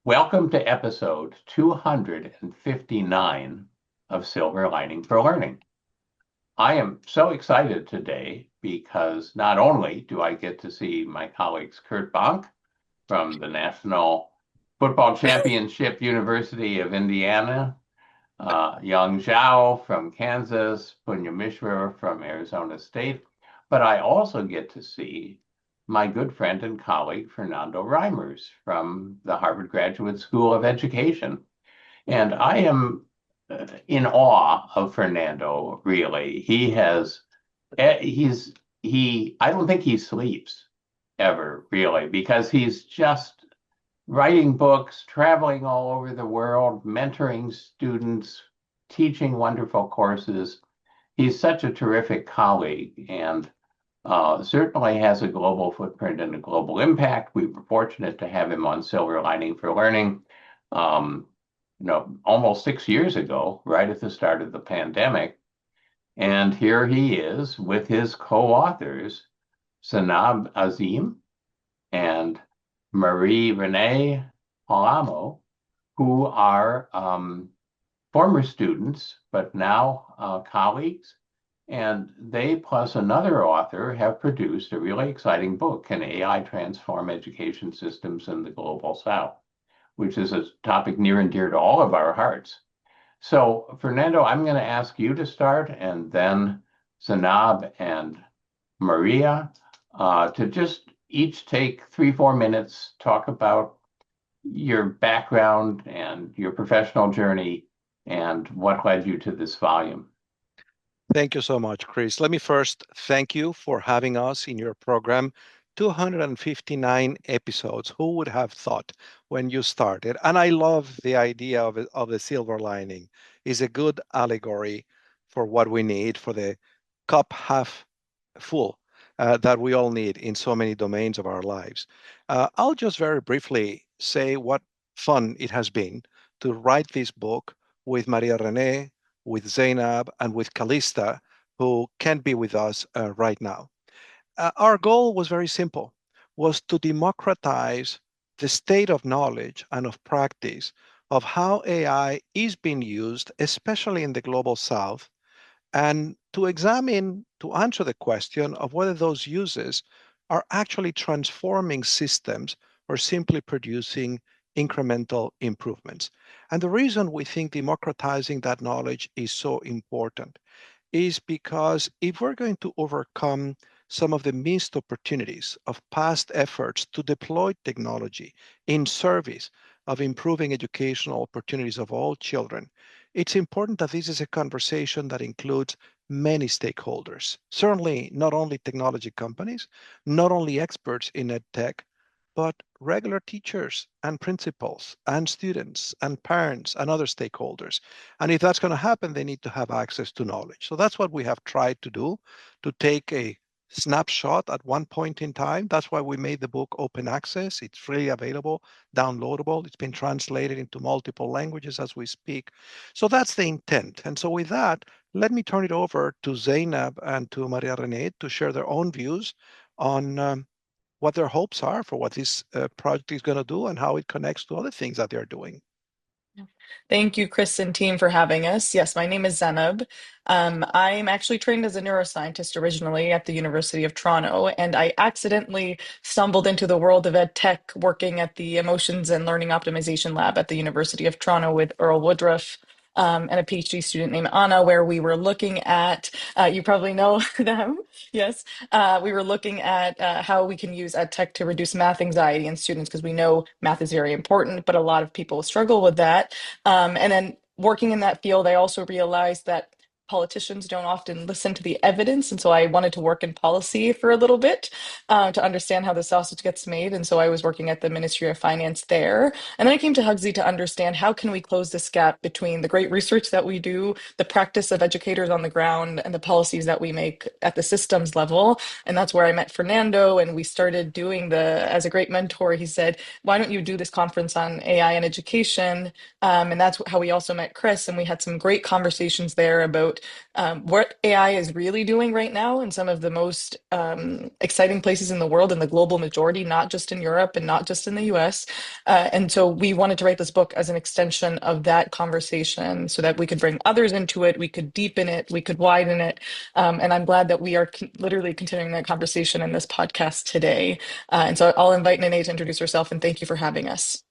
Welcome to episode 259 of Silver Lining for Learning. I am so excited today because not only do I get to see my colleagues Kurt Bonk from the National Football Championship University of Indiana, Yang Zhao from Kansas, Punya Mishra from Arizona State, but I also get to see my good friend and colleague Fernando Reimers from the Harvard Graduate School of Education. And I am in awe of Fernando, really. I don't think he sleeps ever, really, because he's just writing books, traveling all over the world, mentoring students, teaching wonderful courses. He's such a terrific colleague and certainly has a global footprint and a global impact. We were fortunate to have him on Silver Lining for Learning, um, almost 6 years ago, right at the start of the pandemic. And here he is with his co-authors, Zainab Azim and Maria-Renee Palomo, who are former students, but now colleagues. And they, plus another author, have produced a really exciting book, Can AI Transform Education Systems in the Global South, which is a topic near and dear to all of our hearts. So, Fernando, I'm going to ask you to start, and then Zainab and Maria to just each take 3-4 minutes, talk about your background and your professional journey and what led you to this volume. Thank you so much, Chris. Let me first thank you for having us in your program. 259 episodes. Who would have thought when you started? And I love the idea of the silver lining. It's a good allegory for what we need for the cup half full that we all need in so many domains of our lives. I'll just very briefly say what fun it has been to write this book with Maria-Renee, with Zainab, and with Callysta, who can't be with us right now. Our goal was very simple, was to democratize the state of knowledge and of practice of how AI is being used, especially in the global south, and to answer the question of whether those uses are actually transforming systems or simply producing incremental improvements. And the reason we think democratizing that knowledge is so important is because if we're going to overcome some of the missed opportunities of past efforts to deploy technology in service of improving educational opportunities of all children, it's important that this is a conversation that includes many stakeholders, certainly not only technology companies, not only experts in ed tech, but regular teachers and principals and students and parents and other stakeholders. And if that's going to happen, they need to have access to knowledge. So that's what we have tried to do, to take a snapshot at one point in time. That's why we made the book open access. It's freely available, downloadable. It's been translated into multiple languages as we speak. So that's the intent. And so with that, let me turn it over to Zainab and to Maria-Renee to share their own views on what their hopes are for what this project is going to do and how it connects to other things that they're doing. Thank you, Chris and team, for having us. Yes, my name is Zainab. I'm actually trained as a neuroscientist originally at the University of Toronto, and I accidentally stumbled into the world of ed tech working at the Emotions and Learning Optimization Lab at the University of Toronto with Earl Woodruff. And a PhD student named Anna, where we were looking at, you probably know them, yes. We were looking at how we can use ed tech to reduce math anxiety in students because we know math is very important, but a lot of people struggle with that. And then working in that field, I also realized that politicians don't often listen to the evidence. And so I wanted to work in policy for a little bit to understand how the sausage gets made. And so I was working at the Ministry of Finance there. And then I came to Hugsy to understand how can we close this gap between the great research that we do, the practice of educators on the ground, and the policies that we make at the systems level. And that's where I met Fernando, and we started doing as a great mentor, he said, why don't you do this conference on AI and education? And that's how we also met Chris, and we had some great conversations there about what AI is really doing right now in some of the most exciting places in the world, in the global majority, not just in Europe and not just in the US. And so we wanted to write this book as an extension of that conversation so that we could bring others into it, we could deepen it, we could widen it. And I'm glad that we are literally continuing that conversation in this podcast today. And so I'll invite Nene to introduce herself, and thank you for having us.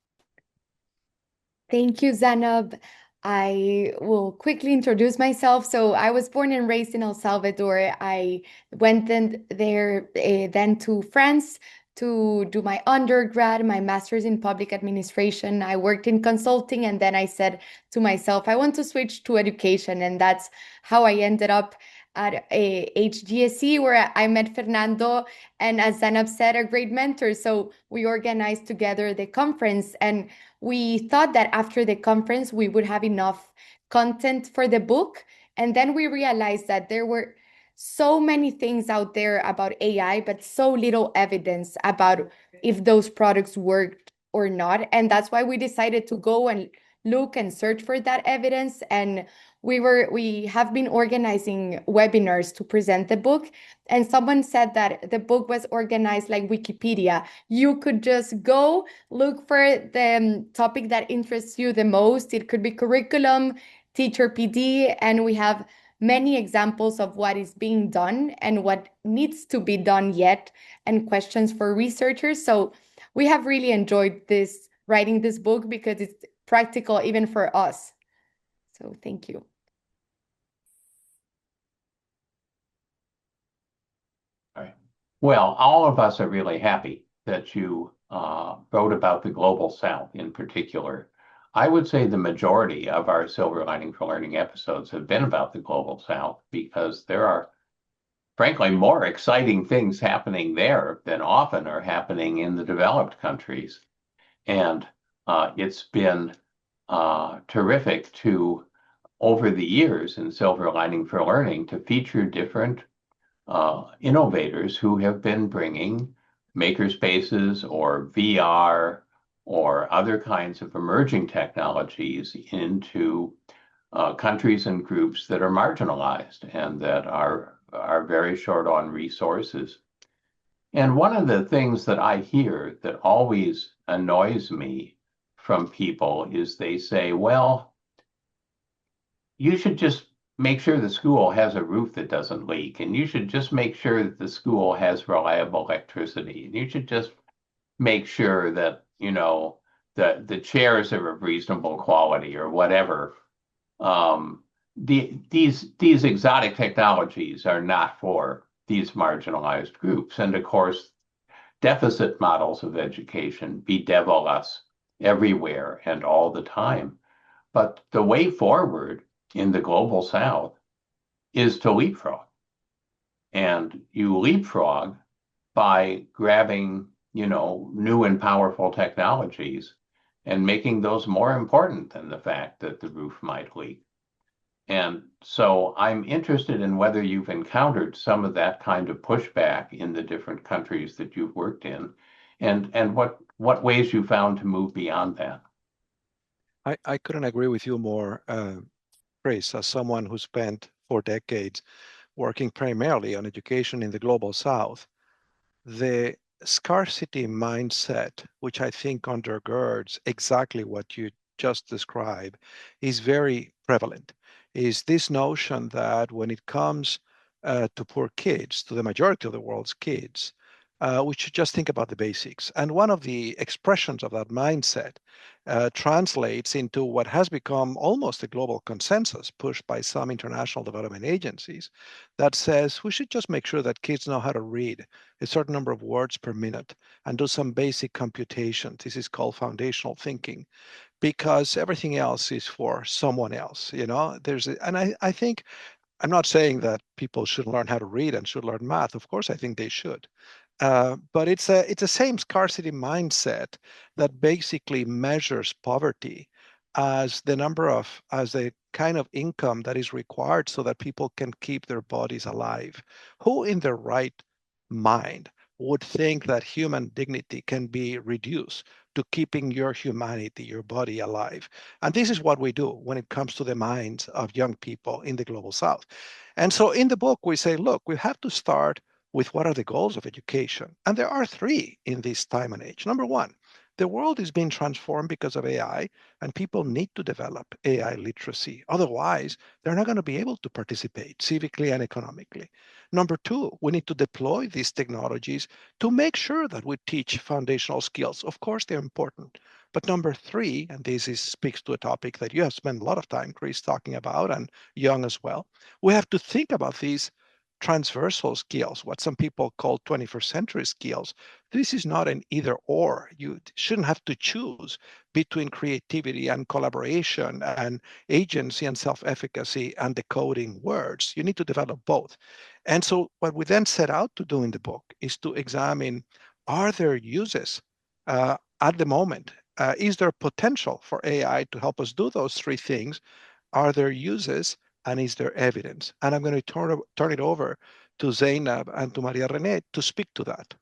Thank you, Zainab. I will quickly introduce myself. So I was born and raised in El Salvador. I went then to France to do my undergrad, my master's in public administration. I worked in consulting, and then I said to myself, I want to switch to education. And that's how I ended up at HGSE, where I met Fernando, and as Zainab said, a great mentor. So we organized together the conference, and we thought that after the conference we would have enough content for the book. And then we realized that there were so many things out there about AI, but so little evidence about if those products worked or not. And that's why we decided to go and look and search for that evidence. And we have been organizing webinars to present the book. And someone said that the book was organized like Wikipedia. You could just go look for the topic that interests you the most. It could be curriculum, teacher PD, and we have many examples of what is being done and what needs to be done yet, and questions for researchers. So we have really enjoyed writing this book because it's practical even for us. So thank you. All right. Well, all of us are really happy that you wrote about the Global South in particular. I would say the majority of our Silver Lining for Learning episodes have been about the Global South because there are, frankly, more exciting things happening there than often are happening in the developed countries. And it's been terrific to, over the years in Silver Lining for Learning, to feature different innovators who have been bringing makerspaces or VR or other kinds of emerging technologies into countries and groups that are marginalized and that are very short on resources. And one of the things that I hear that always annoys me from people is they say, well, you should just make sure the school has a roof that doesn't leak, and you should just make sure that the school has reliable electricity, and you should just make sure that, you know, the chairs are of reasonable quality or whatever. These exotic technologies are not for these marginalized groups. And of course, deficit models of education bedevil us everywhere and all the time. But the way forward in the Global South is to leapfrog. And you leapfrog by grabbing, you know, new and powerful technologies and making those more important than the fact that the roof might leak. And so I'm interested in whether you've encountered some of that kind of pushback in the different countries that you've worked in, and what ways you found to move beyond that. I couldn't agree with you more, Chris, as someone who spent 4 decades working primarily on education in the Global South. The scarcity mindset, which I think undergirds exactly what you just described, is very prevalent. Is this notion that when it comes to poor kids, to the majority of the world's kids, we should just think about the basics. And one of the expressions of that mindset translates into what has become almost a global consensus pushed by some international development agencies that says we should just make sure that kids know how to read a certain number of words per minute and do some basic computations. This is called foundational thinking, because everything else is for someone else. You know, I think I'm not saying that people should learn how to read and should learn math. Of course, I think they should. But it's a same scarcity mindset that basically measures poverty as the kind of income that is required so that people can keep their bodies alive. Who in their right mind would think that human dignity can be reduced to keeping your humanity, your body alive. And this is what we do when it comes to the minds of young people in the global south. And so in the book, we say, look, we have to start with what are the goals of education. And there are three in this time and age. Number one, the world is being transformed because of AI, and people need to develop AI literacy. Otherwise, they're not going to be able to participate civically and economically. Number two, we need to deploy these technologies to make sure that we teach foundational skills. Of course, they're important. But number three, and speaks to a topic that you have spent a lot of time, Chris, talking about, and Young as well, we have to think about these transversal skills, what some people call 21st century skills. This is not an either or. You shouldn't have to choose between creativity and collaboration and agency and self-efficacy and decoding words. You need to develop both. And so what we then set out to do in the book is to examine, are there uses at the moment? Is there potential for AI to help us do those three things? Are there uses? And is there evidence? And I'm going to turn it over to Zainab and to Maria-Renee to speak to that.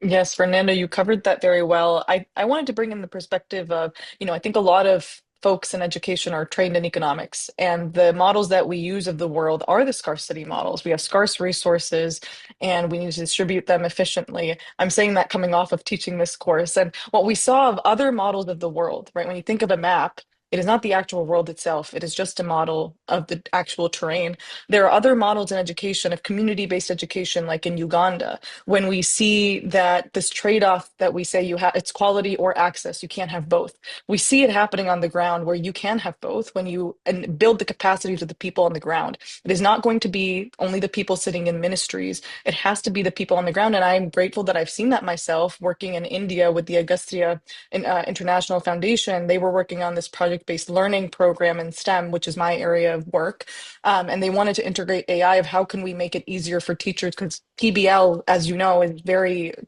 Yes, Fernando, you covered that very well. I wanted to bring in the perspective of, I think a lot of folks in education are trained in economics, and the models that we use of the world are the scarcity models. We have scarce resources and we need to distribute them efficiently. I'm saying that coming off of teaching this course. And what we saw of other models of the world, right? When you think of a map, it is not the actual world itself. It is just a model of the actual terrain. There are other models in education of community-based education, like in Uganda, when we see that this trade-off that we say it's quality or access, you can't have both. We see it happening on the ground where you can have both when you and build the capacities of the people on the ground. It is not going to be only the people sitting in ministries. It has to be the people on the ground. And I'm grateful that I've seen that myself working in India with the Agastya International Foundation. They were working on this project-based learning program in STEM, which is my area of work. And they wanted to integrate AI of how can we make it easier for teachers, because PBL, as you know,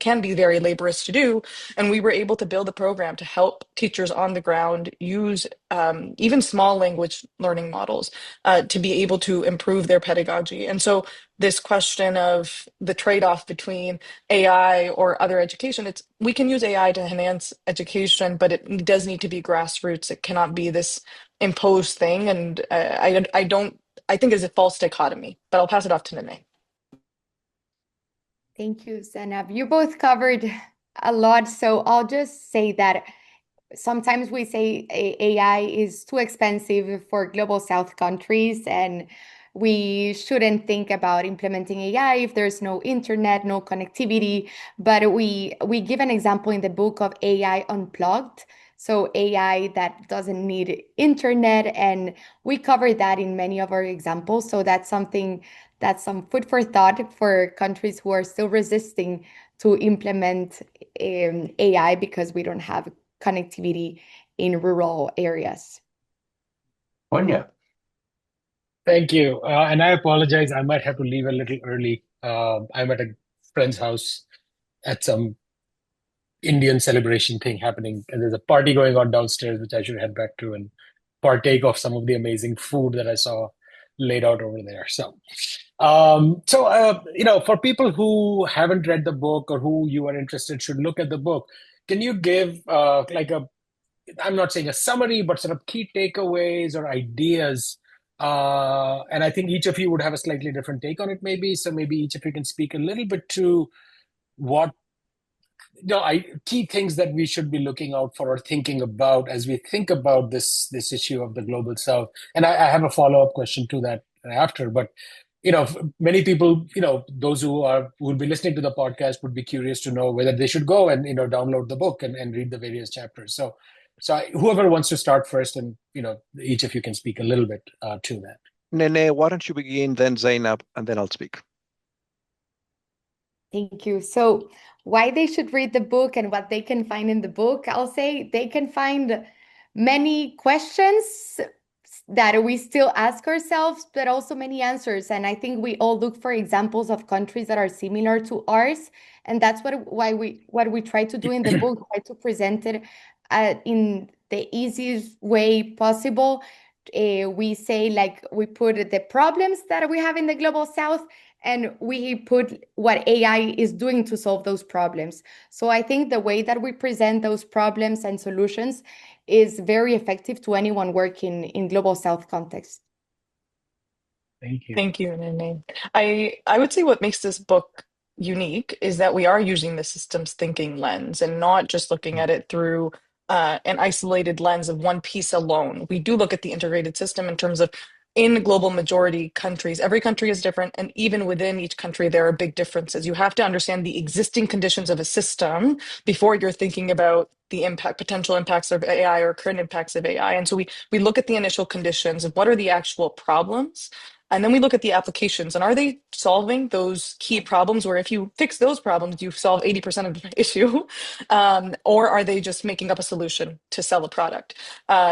can be very laborious to do. And we were able to build a program to help teachers on the ground use even small language learning models to be able to improve their pedagogy. And so this question of the trade-off between AI or other education, we can use AI to enhance education, but it does need to be grassroots. It cannot be this imposed thing. And I think it's a false dichotomy, but I'll pass it off to Nene. Thank you, Zainab. You both covered a lot, so I'll just say that sometimes we say AI is too expensive for global South countries, and we shouldn't think about implementing AI if there's no internet, no connectivity. But we give an example in the book of AI unplugged. So AI that doesn't need internet, and we cover that in many of our examples. So that's some food for thought for countries who are still resisting to implement AI because we don't have connectivity in rural areas. Punya. Thank you. And I apologize, I might have to leave a little early. I'm at a friend's house at some Indian celebration thing happening, and there's a party going on downstairs, which I should head back to and partake of some of the amazing food that I saw laid out over there. So, for people who haven't read the book or who you are interested should look at the book, can you give I'm not saying a summary, but sort of key takeaways or ideas? And I think each of you would have a slightly different take on it, maybe. So maybe each of you can speak a little bit to what key things that we should be looking out for or thinking about as we think about this issue of the global South. And I have a follow-up question to that after, but many people, those who will be listening to the podcast would be curious to know whether they should go and download the book and read the various chapters. So whoever wants to start first, and each of you can speak a little bit to that. Nene, why don't you begin, then Zainab, and then I'll speak. Thank you. So why they should read the book and what they can find in the book, I'll say they can find many questions that we still ask ourselves, but also many answers. And I think we all look for examples of countries that are similar to ours. And that's what we try to do in the book, try to present it in the easiest way possible. We say, like, we put the problems that we have in the global South, and we put what AI is doing to solve those problems. So I think the way that we present those problems and solutions is very effective to anyone working in global south context. Thank you. Thank you, Renee. I would say what makes this book unique is that we are using the systems thinking lens and not just looking at it through an isolated lens of one piece alone. We do look at the integrated system in terms of in global majority countries. Every country is different, and even within each country, there are big differences. You have to understand the existing conditions of a system before you're thinking about the impact, potential impacts of AI or current impacts of AI. And so we look at the initial conditions of what are the actual problems. And then we look at the applications and are they solving those key problems where if you fix those problems, you solve 80% of the issue? Or are they just making up a solution to sell a product?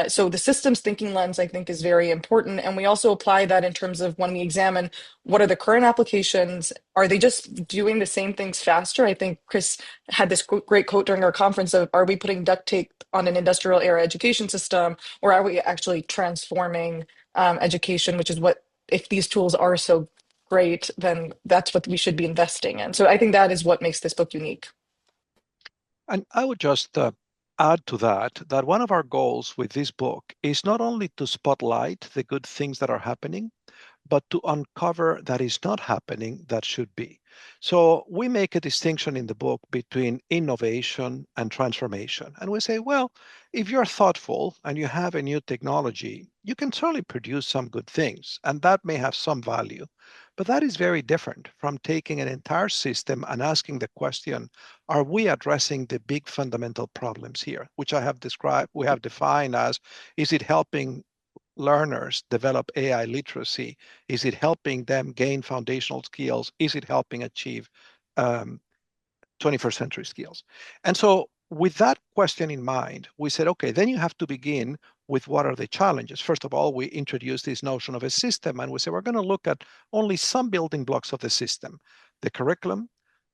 So the systems thinking lens, I think, is very important. And we also apply that in terms of when we examine what are the current applications? Are they just doing the same things faster? I think Chris had this great quote during our conference of, are we putting duct tape on an industrial era education system, or are we actually transforming education, which is what if these tools are so great, then that's what we should be investing in. So I think that is what makes this book unique. And I would just add to that one of our goals with this book is not only to spotlight the good things that are happening, but to uncover that is not happening that should be. So we make a distinction in the book between innovation and transformation. And we say, well, if you're thoughtful and you have a new technology, you can certainly produce some good things, and that may have some value. But that is very different from taking an entire system and asking the question, are we addressing the big fundamental problems here, which I have described, we have defined as, is it helping learners develop AI literacy? Is it helping them gain foundational skills? Is it helping achieve 21st century skills? And so with that question in mind, we said, okay, then you have to begin with what are the challenges. First of all, we introduced this notion of a system, and we said, we're going to look at only some building blocks of the system: the curriculum,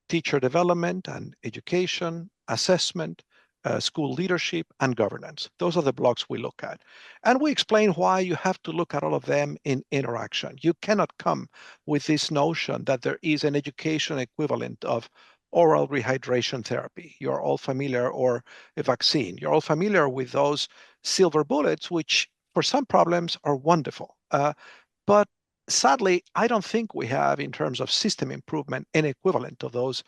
teacher development and education, assessment, school leadership, and governance. Those are the blocks we look at. And we explain why you have to look at all of them in interaction. You cannot come with this notion that there is an education equivalent of oral rehydration therapy. You're all familiar, or a vaccine. You're all familiar with those silver bullets, which for some problems are wonderful. But sadly, I don't think we have, in terms of system improvement, an equivalent of those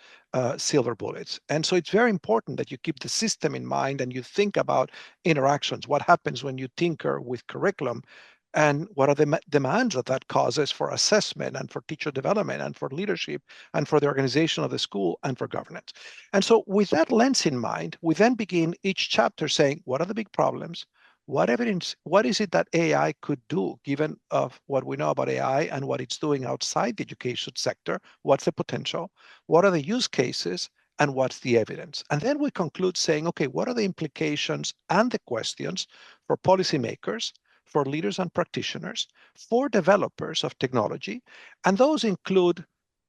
silver bullets. And so it's very important that you keep the system in mind and you think about interactions. What happens when you tinker with curriculum, and what are the demands that that causes for assessment and for teacher development and for leadership and for the organization of the school and for governance. And so with that lens in mind, we then begin each chapter saying, what are the big problems? What evidence, what is it that AI could do, given of what we know about AI and what it's doing outside the education sector? What's the potential? What are the use cases? And what's the evidence? And then we conclude saying, okay, what are the implications and the questions for policymakers, for leaders and practitioners, for developers of technology? And those include,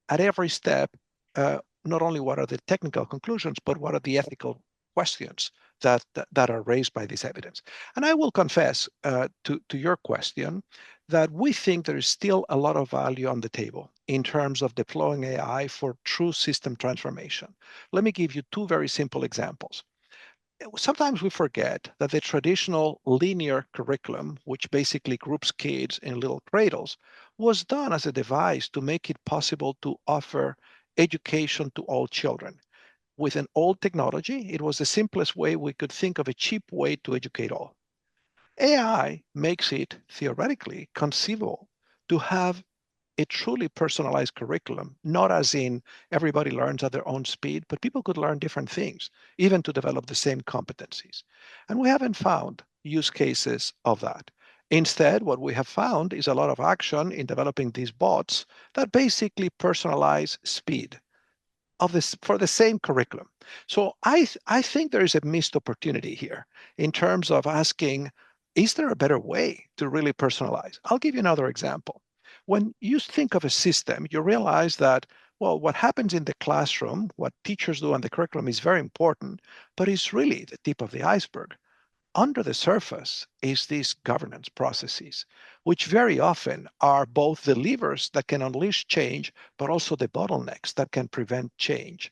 at every step, not only what are the technical conclusions, but what are the ethical questions that are raised by this evidence. And I will confess to your question that we think there is still a lot of value on the table in terms of deploying AI for true system transformation. Let me give you two very simple examples. Sometimes we forget that the traditional linear curriculum, which basically groups kids in little cradles, was done as a device to make it possible to offer education to all children. With an old technology, it was the simplest way we could think of a cheap way to educate all. AI makes it theoretically conceivable to have a truly personalized curriculum, not as in everybody learns at their own speed, but people could learn different things, even to develop the same competencies. And we haven't found use cases of that. Instead, what we have found is a lot of action in developing these bots that basically personalize speed of this for the same curriculum. So I think there is a missed opportunity here in terms of asking, is there a better way to really personalize? I'll give you another example. When you think of a system, you realize that, well, what happens in the classroom, what teachers do on the curriculum is very important, but it's really the tip of the iceberg. Under the surface is these governance processes, which very often are both the levers that can unleash change, but also the bottlenecks that can prevent change.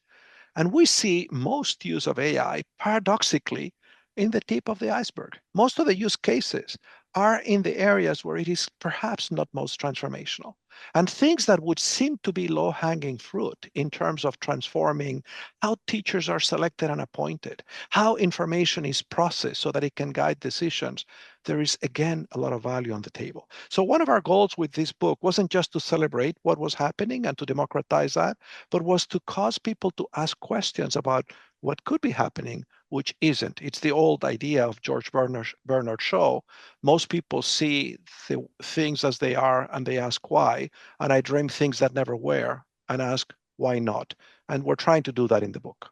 And we see most use of AI, paradoxically, in the tip of the iceberg. Most of the use cases are in the areas where it is perhaps not most transformational. And things that would seem to be low hanging fruit in terms of transforming how teachers are selected and appointed, how information is processed so that it can guide decisions, there is again a lot of value on the table. So, one of our goals with this book wasn't just to celebrate what was happening and to democratize that, but was to cause people to ask questions about what could be happening, which isn't. It's the old idea of George Bernard Shaw. Most people see the things as they are and they ask why. And I dream things that never were and ask why not. And we're trying to do that in the book.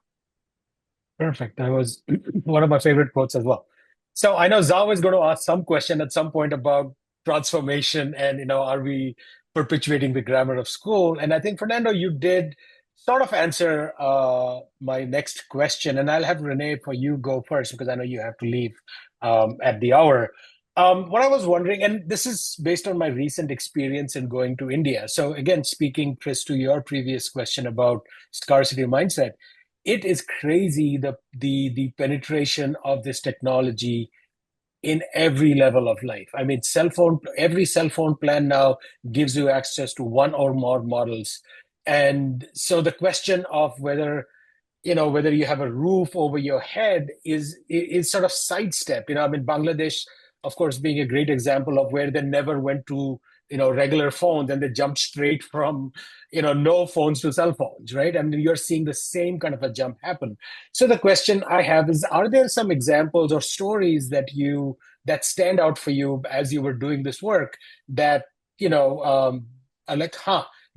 Perfect. That was one of my favorite quotes as well. So I know Zhao is going to ask some question at some point about transformation and, are we perpetuating the grammar of school? And I think, Fernando, you did sort of answer my next question. And I'll have Renee for you go first because I know you have to leave at the hour. What I was wondering, and this is based on my recent experience in going to India. So again, speaking, Chris, to your previous question about scarcity mindset, it is crazy the penetration of this technology in every level of life. I mean, every cell phone plan now gives you access to one or more models. And so the question of whether you have a roof over your head is sort of sidestep. I mean, Bangladesh, of course, being a great example of where they never went to regular phones and they jumped straight from no phones to cell phones, right? I mean, you're seeing the same kind of a jump happen. So the question I have is, are there some examples or stories that stand out for you as you were doing this work that are like,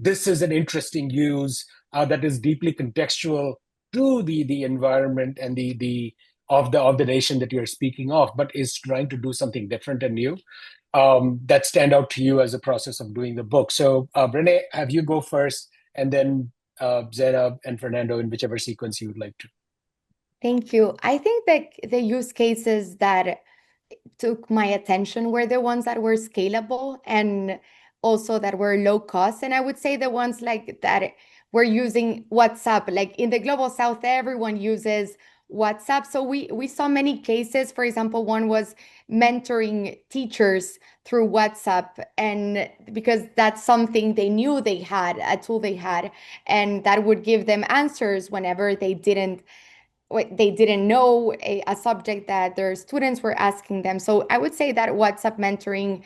this is an interesting use that is deeply contextual to the environment and the of the nation that you're speaking of, but is trying to do something different and new, that stand out to you as a process of doing the book. So, Renee, have you go first, and then Zainab and Fernando in whichever sequence you would like to. Thank you. I think that the use cases that took my attention were the ones that were scalable and also that were low cost. And I would say the ones like that were using WhatsApp. Like in the global south, everyone uses WhatsApp. So we saw many cases. For example, one was mentoring teachers through WhatsApp, and because that's something they knew they had, a tool they had, and that would give them answers whenever they didn't know a subject that their students were asking them. So I would say that WhatsApp mentoring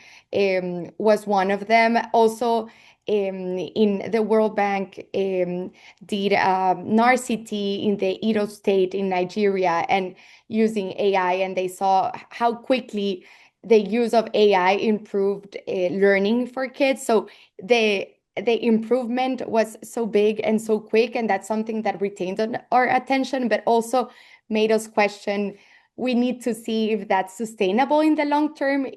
was one of them. Also, in the World Bank did NARCT in the Edo state in Nigeria and using AI, and they saw how quickly the use of AI improved learning for kids. So the improvement was so big and so quick, and that's something that retained our attention, but also made us question, we need to see if that's sustainable in the long term.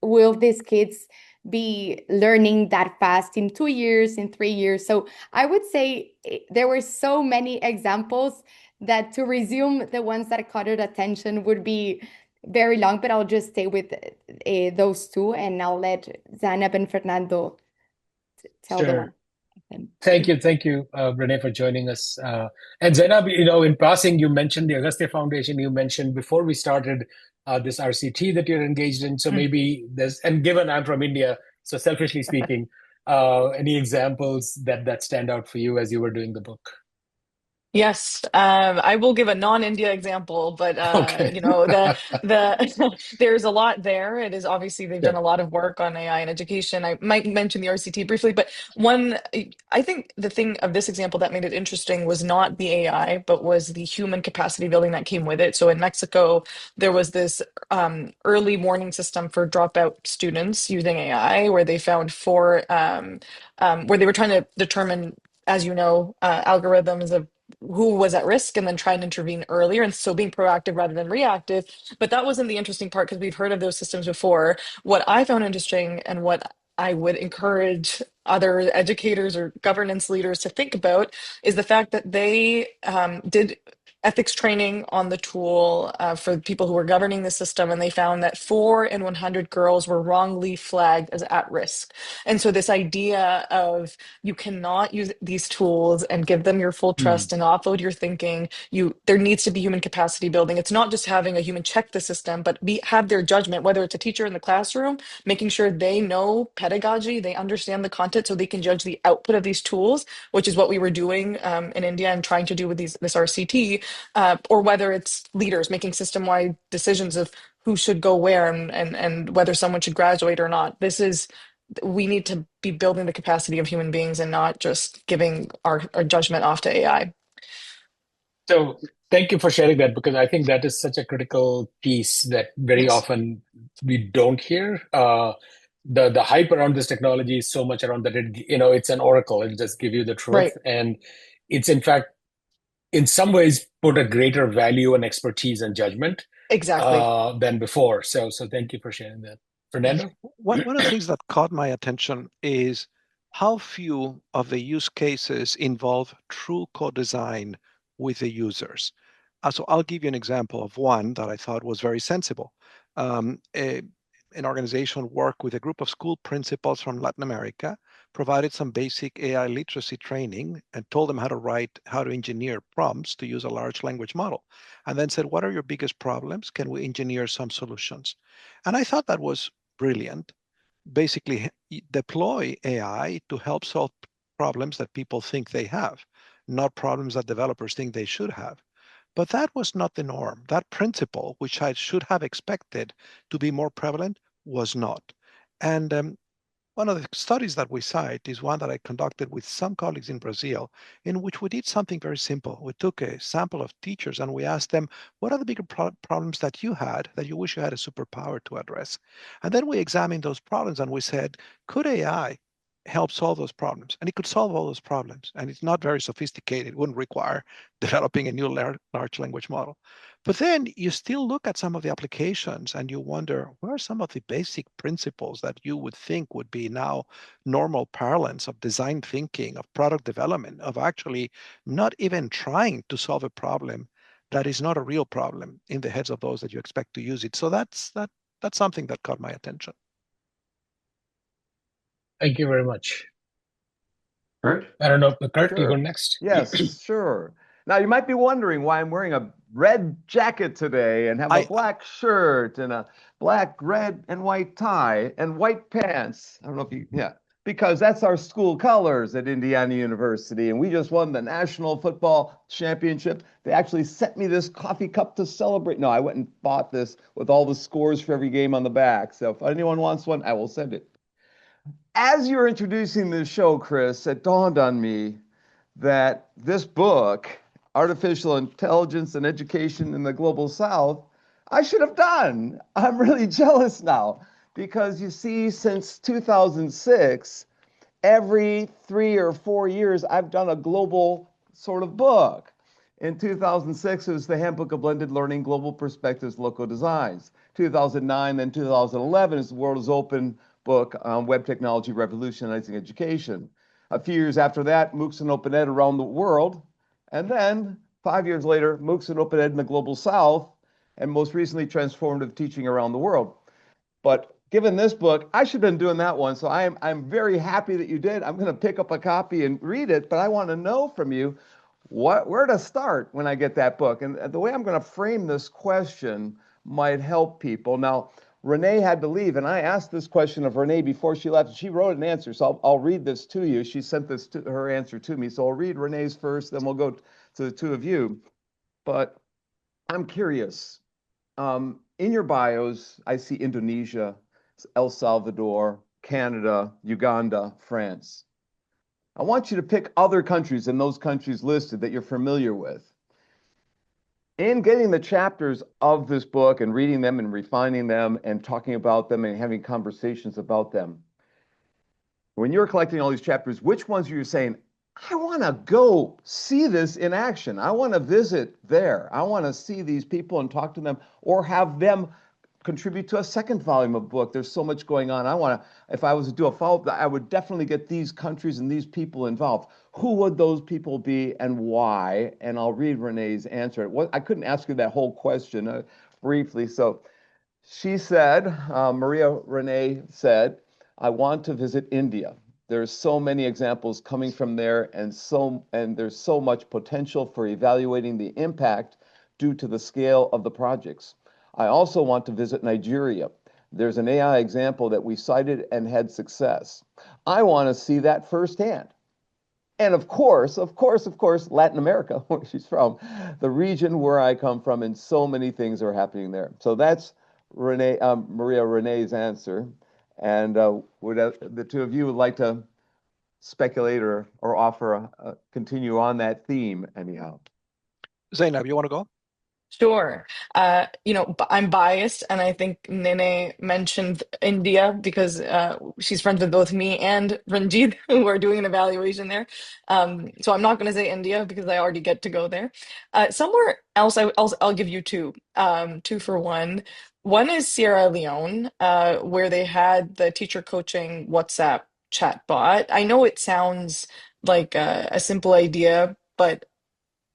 Will these kids be learning that fast in 2 years, in 3 years? So I would say there were so many examples that to resume the ones that caught our attention would be very long, but I'll just stay with those two, and I'll let Zainab and Fernando tell the Sure. one. Thank you, Renee, for joining us. And Zainab, in passing, you mentioned the Agastya Foundation. You mentioned before we started this RCT that you're engaged in. So maybe and given I'm from India, so selfishly speaking, any examples that stand out for you as you were doing the book? Yes, I will give a non-India example, but Okay. there's a lot there. It is obviously they've done Yeah. a lot of work on AI in education. I might mention the RCT briefly, but I think the thing of this example that made it interesting was not the AI, but was the human capacity building that came with it. So in Mexico, there was this early warning system for dropout students using AI, where they found where they were trying to determine, as you know, algorithms of who was at risk and then try and intervene earlier. And so being proactive rather than reactive. But that wasn't the interesting part because we've heard of those systems before. What I found interesting and what I would encourage other educators or governance leaders to think about is the fact that they did ethics training on the tool for people who were governing the system, and they found that 4 in 100 girls were wrongly flagged as at risk. And so this idea of you cannot use these tools and give them your full trust and offload your thinking. There needs to be human capacity building. It's not just having a human check the system, but have their judgment, whether it's a teacher in the classroom, making sure they know pedagogy, they understand the content so they can judge the output of these tools, which is what we were doing in India and trying to do with this RCT, or whether it's leaders making system-wide decisions of who should go where and whether someone should graduate or not. We need to be building the capacity of human beings and not just giving our judgment off to AI. So thank you for sharing that, because I think that is such a critical piece that very Yes. often we don't hear. The hype around this technology is so much around that it's an oracle. It'll just give you the truth. Right. And it's in fact, in some ways, put a greater value on expertise and judgment Exactly. than before. So thank you for sharing that. Fernando? One of the things that caught my attention is how few of the use cases involve true co-design with the users. So I'll give you an example of one that I thought was very sensible. An organization worked with a group of school principals from Latin America, provided some basic AI literacy training, and told them how to engineer prompts to use a large language model, and then said, what are your biggest problems? Can we engineer some solutions? And I thought that was brilliant. Basically, deploy AI to help solve problems that people think they have, not problems that developers think they should have. But that was not the norm. That principle, which I should have expected to be more prevalent, was not. And one of the studies that we cite is one that I conducted with some colleagues in Brazil, in which we did something very simple. We took a sample of teachers and we asked them, what are the bigger problems that you had that you wish you had a superpower to address? And then we examined those problems and we said, could AI help solve those problems? And it could solve all those problems. And it's not very sophisticated. It wouldn't require developing a new large language model. But then you still look at some of the applications and you wonder, where are some of the basic principles that you would think would be now normal parlance of design thinking, of product development, of actually not even trying to solve a problem that is not a real problem in the heads of those that you expect to use it. So that's something that caught my attention. Thank you very much. Kurt? I don't know, Kurt, you go Sure. next. Yes, sure. Now, you might be wondering why I'm wearing a red jacket today and have a black shirt and a black, red, and white tie and white pants. I don't know if yeah, because that's our school colors at Indiana University. And we just won the National Football Championship. They actually sent me this coffee cup to celebrate. No, I went and bought this with all the scores for every game on the back. So if anyone wants one, I will send it. As you're introducing this show, Chris, it dawned on me that this book, Artificial Intelligence and Education in the Global South, I should have done. I'm really jealous now because you see, since 2006, every 3 or 4 years, I've done a global sort of book. In 2006, it was the Handbook of Blended Learning, Global Perspectives, Local Designs. 2009, then 2011 is the World is Open book on web technology revolutionizing education. A few years after that, MOOCs and Open Ed around the world. And then 5 years later, MOOCs and Open Ed in the Global South, and most recently, transformative teaching around the world. But given this book, I should have been doing that one. So I'm very happy that you did. I'm going to pick up a copy and read it, but I want to know from you where to start when I get that book. And the way I'm going to frame this question might help people. Now, Renee had to leave, and I asked this question of Renee before she left. She wrote an answer, so I'll read this to you. She sent her answer to me, so I'll read Renee's first, then we'll go to the two of you. But I'm curious. In your bios, I see Indonesia, El Salvador, Canada, Uganda, France. I want you to pick other countries in those countries listed that you're familiar with. In getting the chapters of this book and reading them and refining them and talking about them and having conversations about them, when you're collecting all these chapters, which ones are you saying, I want to go see this in action. I want to visit there. I want to see these people and talk to them or have them contribute to a second volume of book. There's so much going on. I want to, if I was to do a follow-up, I would definitely get these countries and these people involved. Who would those people be and why? And I'll read Renee's answer. I couldn't ask you that whole question briefly. So she said, Maria-Renee said, I want to visit India. There's so many examples coming from there, and there's so much potential for evaluating the impact due to the scale of the projects. I also want to visit Nigeria. There's an AI example that we cited and had success. I want to see that firsthand. And of course, Latin America, where she's from, the region where I come from, and so many things are happening there. So that's Maria-Renee's answer. And would the two of you would like to speculate or offer continue on that theme anyhow? Zainab, you want to go? Sure. I'm biased, and I think Nene mentioned India because she's friends with both me and Ranjit, who are doing an evaluation there. So I'm not going to say India because I already get to go there. Somewhere else, I'll give you two, two for one. One is Sierra Leone, where they had the teacher coaching WhatsApp chat bot. I know it sounds like a simple idea, but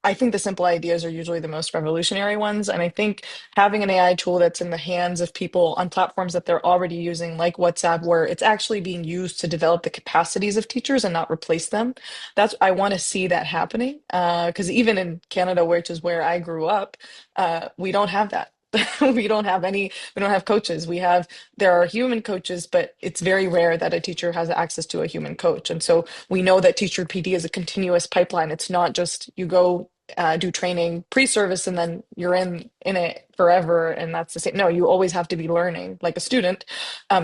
I think the simple ideas are usually the most revolutionary ones. And I think having an AI tool that's in the hands of people on platforms that they're already using, like WhatsApp, where it's actually being used to develop the capacities of teachers and not replace them, I want to see that happening. Because even in Canada, which is where I grew up, we don't have that. We don't have coaches. There are human coaches, but it's very rare that a teacher has access to a human coach. And so we know that teacher PD is a continuous pipeline. It's not just you go do training pre-service and then you're in it forever and that's the same. No, you always have to be learning like a student.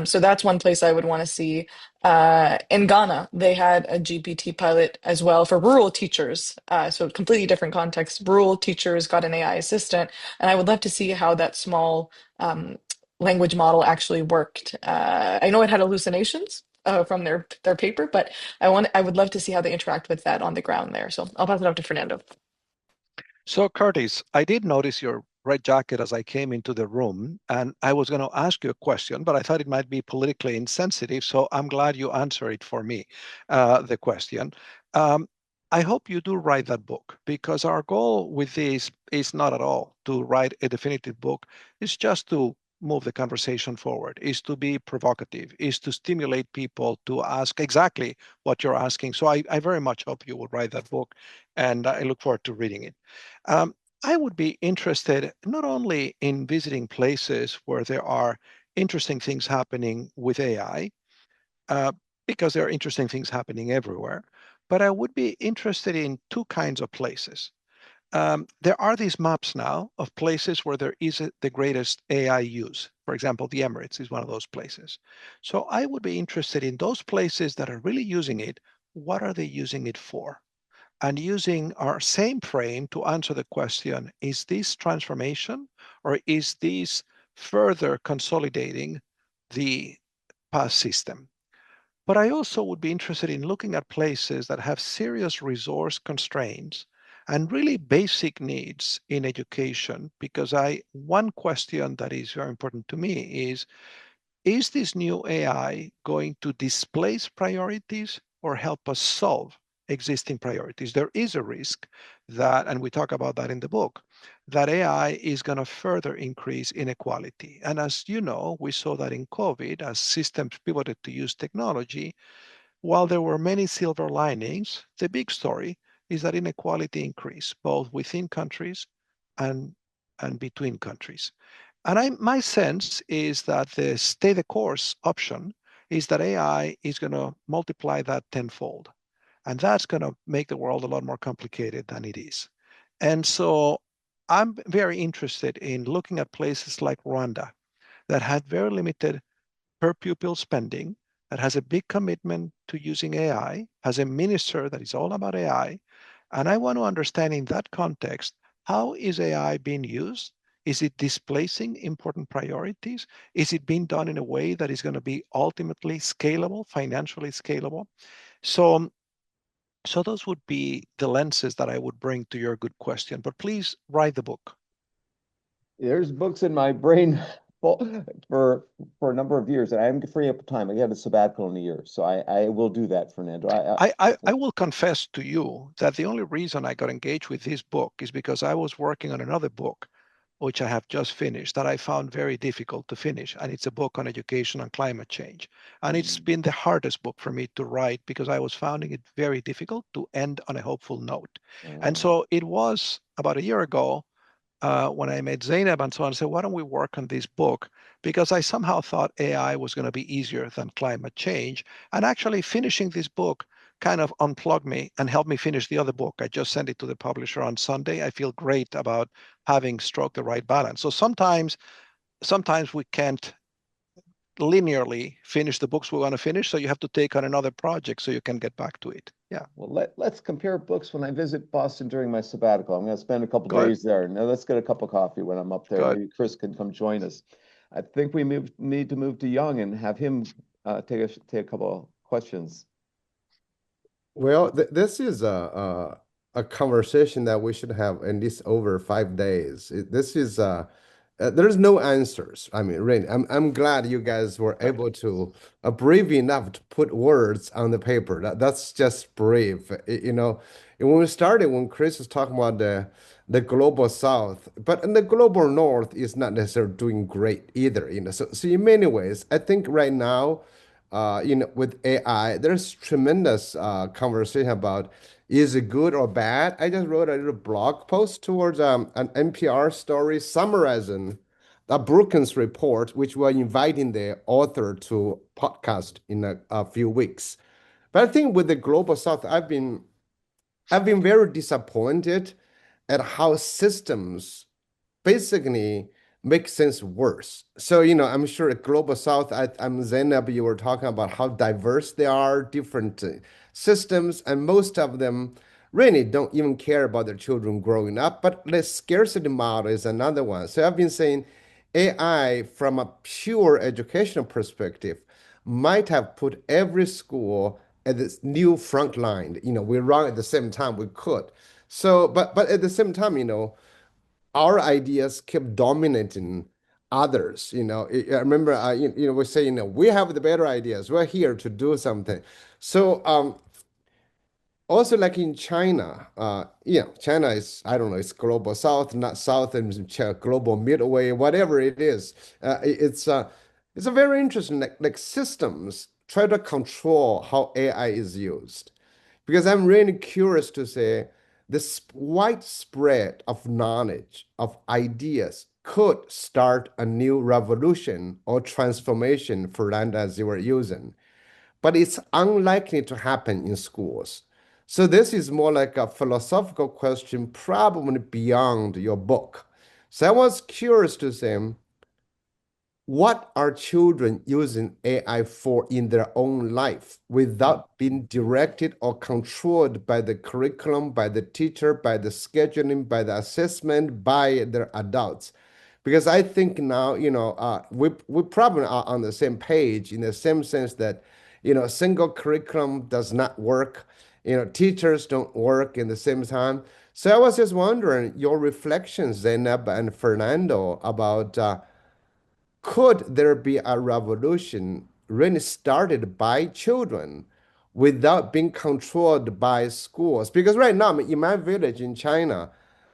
So that's one place I would want to see. In Ghana, they had a GPT pilot as well for rural teachers. So completely different context. Rural teachers got an AI assistant, and I would love to see how that small language model actually worked. I know it had hallucinations from their paper, but I would love to see how they interact with that on the ground there. So I'll pass it off to Fernando. So Curtis, I did notice your red jacket as I came into the room, and I was going to ask you a question, but I thought it might be politically insensitive, so I'm glad you answered it for me, the question. I hope you do write that book, because our goal with this is not at all to write a definitive book. It's just to move the conversation forward, is to be provocative, is to stimulate people to ask exactly what you're asking. So I very much hope you will write that book, and I look forward to reading it. I would be interested not only in visiting places where there are interesting things happening with AI, uh, because there are interesting things happening everywhere, but I would be interested in two kinds of places. There are these maps now of places where there is the greatest AI use. For example, the Emirates is one of those places. So I would be interested in those places that are really using it. What are they using it for? And using our same frame to answer the question, is this transformation or is this further consolidating the past system? But I also would be interested in looking at places that have serious resource constraints and really basic needs in education, because one question that is very important to me is this new AI going to displace priorities or help us solve existing priorities? There is a risk that, and we talk about that in the book, that AI is going to further increase inequality. And as you know, we saw that in COVID as systems pivoted to use technology. While there were many silver linings, the big story is that inequality increased both within countries and, and between countries. And my sense is that the stay the course option is that AI is going to multiply that tenfold. And that's going to make the world a lot more complicated than it is. And so I'm very interested in looking at places like Rwanda that had very limited per pupil spending, that has a big commitment to using AI, has a minister that is all about AI. And I want to understand in that context, how is AI being used? Is it displacing important priorities? Is it being done in a way that is going to be ultimately scalable, financially scalable? So those would be the lenses that I would bring to your good question. But please write the book. There's books in my brain for a number of years, and I'm freeing up time. I had a sabbatical in a year, so I will do that, Fernando. I will confess to you that the only reason I got engaged with this book is because I was working on another book, which I have just finished, that I found very difficult to finish. And it's a book on education and climate change. And it's been the hardest book for me to write because I was finding it very difficult to end on a hopeful note. And so it was about a year ago when I met Zainab and so on, I said, why don't we work on this book? Because I somehow thought AI was going to be easier than climate change. And actually finishing this book kind of unplugged me and helped me finish the other book. I just sent it to the publisher on Sunday. I feel great about having struck the right balance. So sometimes we can't linearly finish the books we want to finish. So you have to take on another project so you can get back to it. Yeah. Well, let's compare books when I visit Boston during my sabbatical. I'm going to spend a couple Good. days there. Now let's get a cup of coffee when I'm up there. Good. Maybe Chris can come join us. I think we need to move to Young and have him take a couple of questions. Well, this is a conversation that we should have at least over 5 days. This is there's no answers. I mean, really, I'm glad you guys were able to brave enough to put words on the paper. That's just brave. You know, and when we started, when Chris was talking about the global South, but in the global North is not necessarily doing great either. You know, so in many ways, I think right now with AI, there's tremendous conversation about is it good or bad. I just wrote a little blog post towards an NPR story summarizing the Brookings report, which we're inviting the author to podcast in a few weeks. But I think with the Global South, I've been very disappointed at how systems basically make things worse. So, I'm sure at Global South, I'm Zainab, you were talking about how diverse they are, different systems, and most of them really don't even care about their children growing up. But the scarcity model is another one. So I've been saying AI from a pure educational perspective might have put every school at this new front line. We run at the same time we could. So, but at the same time, our ideas kept dominating others. I remember, we say, we have the better ideas. We're here to do something. So, also like in China, China is, I don't know, it's global South, not South, and global midway, whatever it is. It's a very interesting, like systems try to control how AI is used. Because I'm really curious to say this widespread of knowledge, of ideas could start a new revolution or transformation, Fernando, as you were using. But it's unlikely to happen in schools. So this is more like a philosophical question, probably beyond your book. So I was curious to say, what are children using AI for in their own life without being directed or controlled by the curriculum, by the teacher, by the scheduling, by the assessment, by their adults? Because I think now, we probably are on the same page in the same sense that, single curriculum does not work. Teachers don't work in the same time. So I was just wondering your reflections, Zainab and Fernando, about could there be a revolution really started by children without being controlled by schools? Because right now, in my village in China,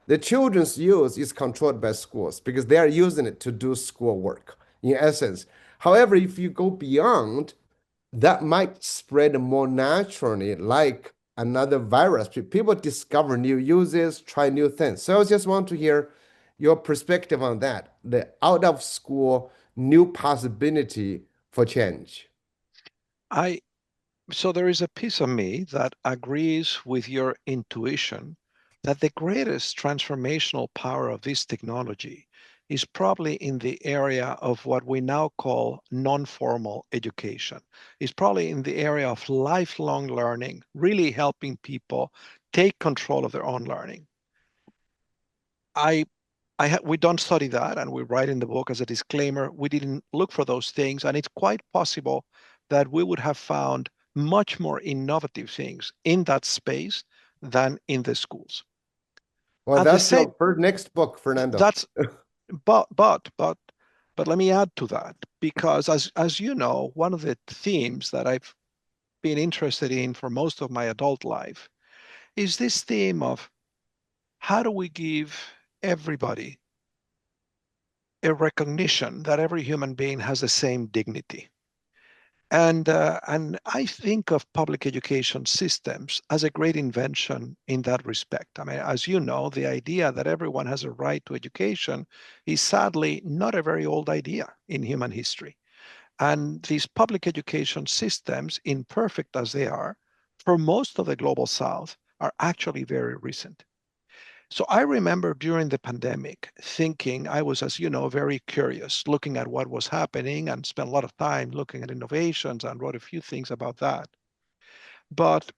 the children's use is controlled by schools because they are using it to do schoolwork, in essence. However, if you go beyond, that might spread more naturally, like another virus. People discover new uses, try new things. So I just want to hear your perspective on that, the out of school new possibility for change. So there is a piece of me that agrees with your intuition that the greatest transformational power of this technology is probably in the area of what we now call non-formal education. It's probably in the area of lifelong learning, really helping people take control of their own learning. We don't study that, and we write in the book as a disclaimer, we didn't look for those things, and it's quite possible that we would have found much more innovative things in that space than in the schools. Well, that's your next book, Fernando. That's but But let me add to that, because as you know, one of the themes that I've been interested in for most of my adult life is this theme of how do we give everybody a recognition that every human being has the same dignity. And I think of public education systems as a great invention in that respect. I mean, as you know, the idea that everyone has a right to education is sadly not a very old idea in human history. And these public education systems, imperfect as they are, for most of the global South, are actually very recent. So I remember during the pandemic thinking, I was, as you know, very curious, looking at what was happening and spent a lot of time looking at innovations and wrote a few things about that. But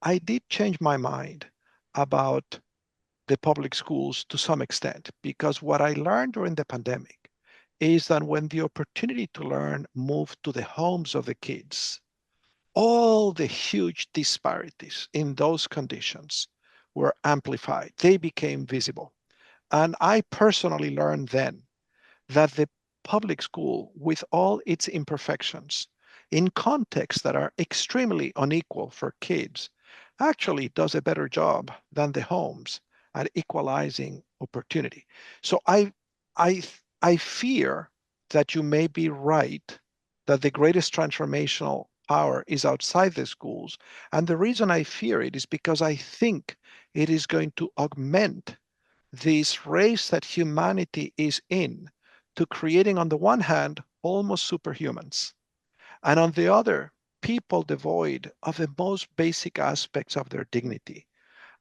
I did change my mind about the public schools to some extent, because what I learned during the pandemic is that when the opportunity to learn moved to the homes of the kids, all the huge disparities in those conditions were amplified. They became visible. And I personally learned then that the public school, with all its imperfections, in contexts that are extremely unequal for kids, actually does a better job than the homes at equalizing opportunity. So I, I fear that you may be right, that the greatest transformational power is outside the schools. And the reason I fear it is because I think it is going to augment this race that humanity is in to creating, on the one hand, almost superhumans, and on the other, people devoid of the most basic aspects of their dignity.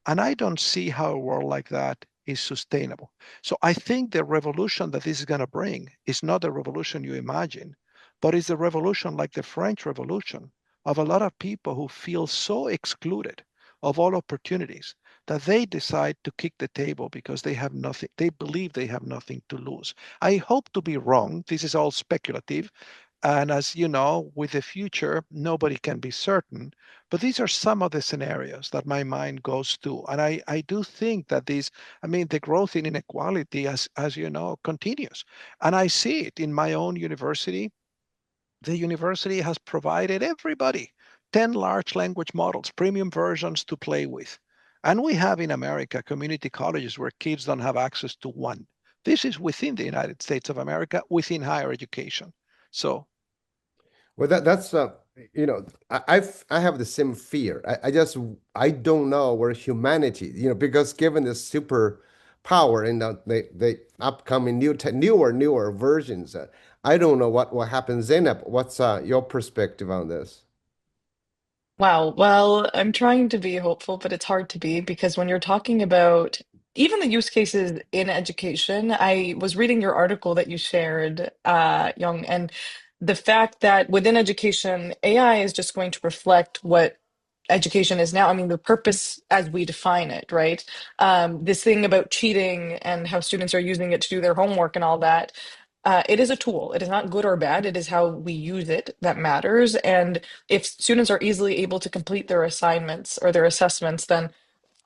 And I don't see how a world like that is sustainable. So I think the revolution that this is going to bring is not the revolution you imagine, but it's a revolution like the French Revolution of a lot of people who feel so excluded of all opportunities that they decide to kick the table because they have nothing, they believe they have nothing to lose. I hope to be wrong. This is all speculative. And as you know, with the future, nobody can be certain. But these are some of the scenarios that my mind goes to. And I do think that these, I mean, the growth in inequality, as you know, continues. And I see it in my own university. The university has provided everybody 10 large language models, premium versions to play with. And we have in America community colleges where kids don't have access to one. This is within the United States of America, within higher education. So Well, that's I have the same fear. I don't know where humanity, because given the superpower in the upcoming newer versions, I don't know what will happen. Zainab, what's your perspective on this? Wow. Well, I'm trying to be hopeful, but it's hard to be because when you're talking about even the use cases in education, I was reading your article that you shared, Young, and the fact that within education, AI is just going to reflect what education is now. I mean, the purpose as we define it, right? This thing about cheating and how students are using it to do their homework and all that. It is a tool. It is not good or bad. It is how we use it that matters. And if students are easily able to complete their assignments or their assessments, then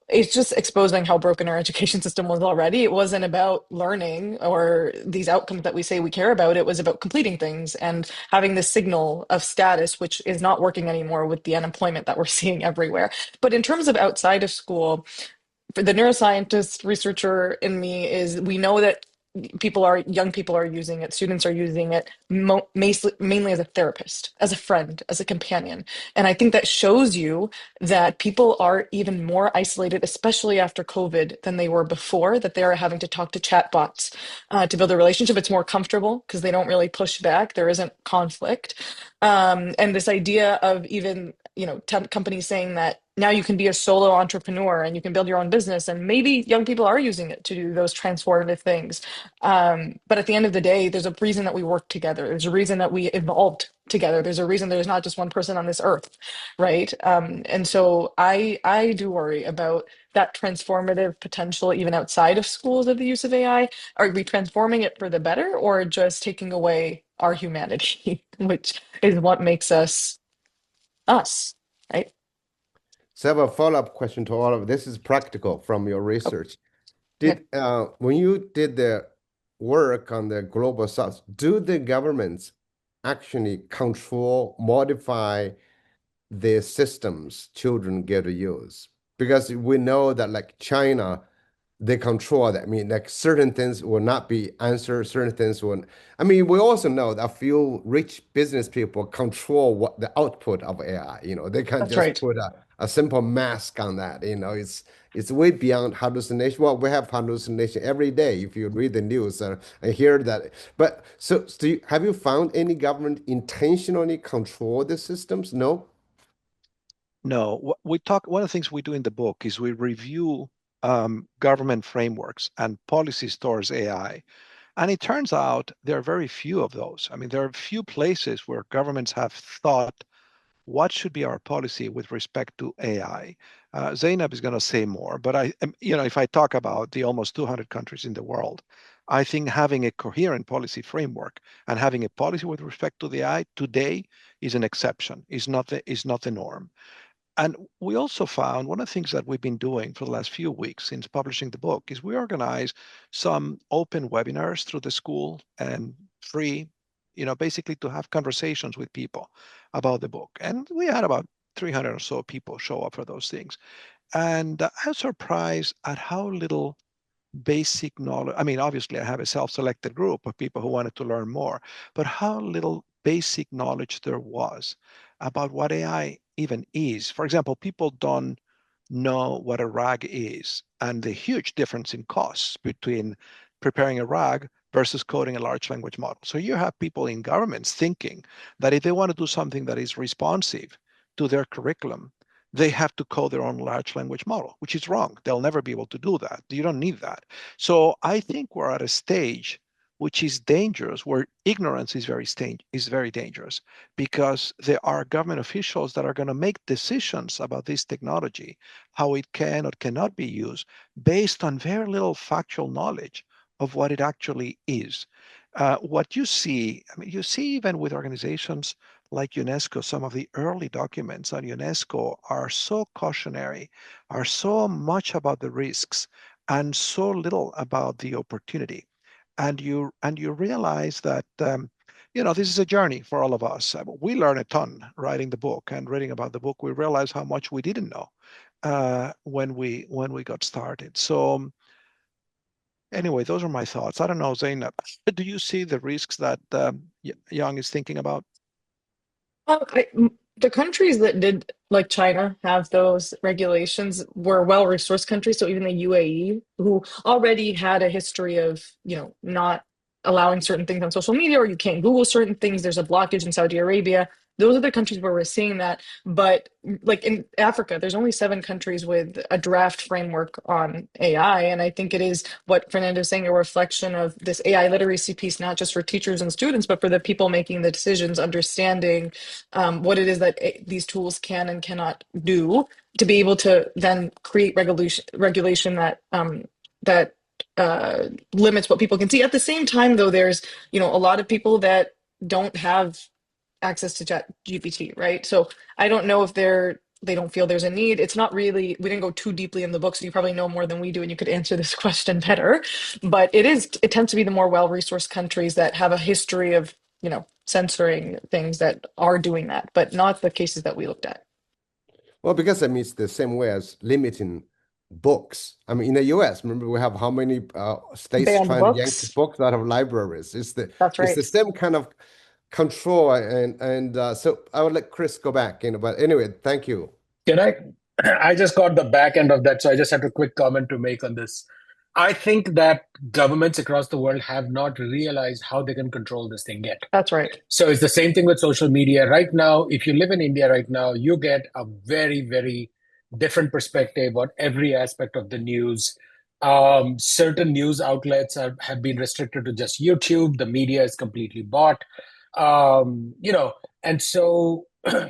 it's just exposing how broken our education system was already. It wasn't about learning or these outcomes that we say we care about. It was about completing things and having this signal of status, which is not working anymore with the unemployment that we're seeing everywhere. But in terms of outside of school, for the neuroscientist researcher in me is we know that young people are using it, students are using it mainly as a therapist, as a friend, as a companion. And I think that shows you that people are even more isolated, especially after COVID, than they were before, that they are having to talk to chatbots to build a relationship. It's more comfortable because they don't really push back. There isn't conflict. And this idea of even, companies saying that now you can be a solo entrepreneur and you can build your own business, and maybe young people are using it to do those transformative things. But at the end of the day, there's a reason that we work together. There's a reason that we evolved together. There's a reason there's not just one person on this earth, right? And so I do worry about that transformative potential even outside of schools of the use of AI. Are we transforming it for the better or just taking away our humanity, which is what makes us, right? So I have a follow-up question to all of this. Is practical from your Oh, research. okay. When you did the work on the global south, do the governments actually control, modify the systems children get to use? Because we know that like China, they control that. I mean, like certain things will not be answered, certain things will. I mean, we also know that a few rich business people control what the output of AI. They can't That's just right. put a simple mask on that. It's way beyond hallucination. Well, we have hallucination every day if you read the news and hear that. But so have you found any government intentionally control the systems? No. No, one of the things we do in the book is we review government frameworks and policies towards AI. And it turns out there are very few of those. I mean, there are few places where governments have thought, what should be our policy with respect to AI? Zainab is going to say more, but if I talk about the almost 200 countries in the world, I think having a coherent policy framework and having a policy with respect to the AI today is an exception, is not the norm. And we also found one of the things that we've been doing for the last few weeks since publishing the book is we organize some open webinars through the school and free, basically to have conversations with people about the book. And we had about 300 or so people show up for those things. And I was surprised at how little basic knowledge. I mean, obviously, I have a self-selected group of people who wanted to learn more, but how little basic knowledge there was about what AI even is. For example, people don't know what a RAG is and the huge difference in costs between preparing a RAG versus coding a large language model. So you have people in governments thinking that if they want to do something that is responsive to their curriculum, they have to code their own large language model, which is wrong. They'll never be able to do that. You don't need that. So I think we're at a stage which is dangerous, where ignorance is very dangerous, because there are government officials that are going to make decisions about this technology, how it can or cannot be used, based on very little factual knowledge of what it actually is. What you see, I mean, you see even with organizations like UNESCO, some of the early documents on UNESCO are so cautionary, are so much about the risks and so little about the opportunity. And you realize that this is a journey for all of us. We learn a ton writing the book and reading about the book. We realize how much we didn't know when we got started. So anyway, those are my thoughts. I don't know, Zainab, do you see the risks that Young is thinking about? The countries that did, like China, have those regulations were well-resourced countries. So even the UAE, who already had a history of, not allowing certain things on social media, or you can't Google certain things. There's a blockage in Saudi Arabia. Those are the countries where we're seeing that. But like in Africa, there's only 7 countries with a draft framework on AI. And I think it is what Fernando is saying, a reflection of this AI literacy piece, not just for teachers and students, but for the people making the decisions, understanding what it is that these tools can and cannot do, to be able to then create regulation that limits what people can see. At the same time, though, there's a lot of people that don't have access to Chat GPT, right? So I don't know if they don't feel there's a need. It's not really, we didn't go too deeply in the book, so you probably know more than we do, and you could answer this question better. But it tends to be the more well-resourced countries that have a history of, censoring things that are doing that, but not the cases that we looked at. Well, because I mean, it's the same way as limiting books. I mean, in the US, remember we have how many states Banned trying to yank books. books out of libraries. It's the That's it's the right. same kind of control, and so I would let Chris go back, but anyway, thank you. Can I? I just got the back end of that, so I just have a quick comment to make on this. I think that governments across the world have not realized how they can control this thing yet. That's right. So it's the same thing with social media. Right now, if you live in India right now, you get a very, very different perspective on every aspect of the news. Certain news outlets have been restricted to just YouTube. The media is completely bought. And so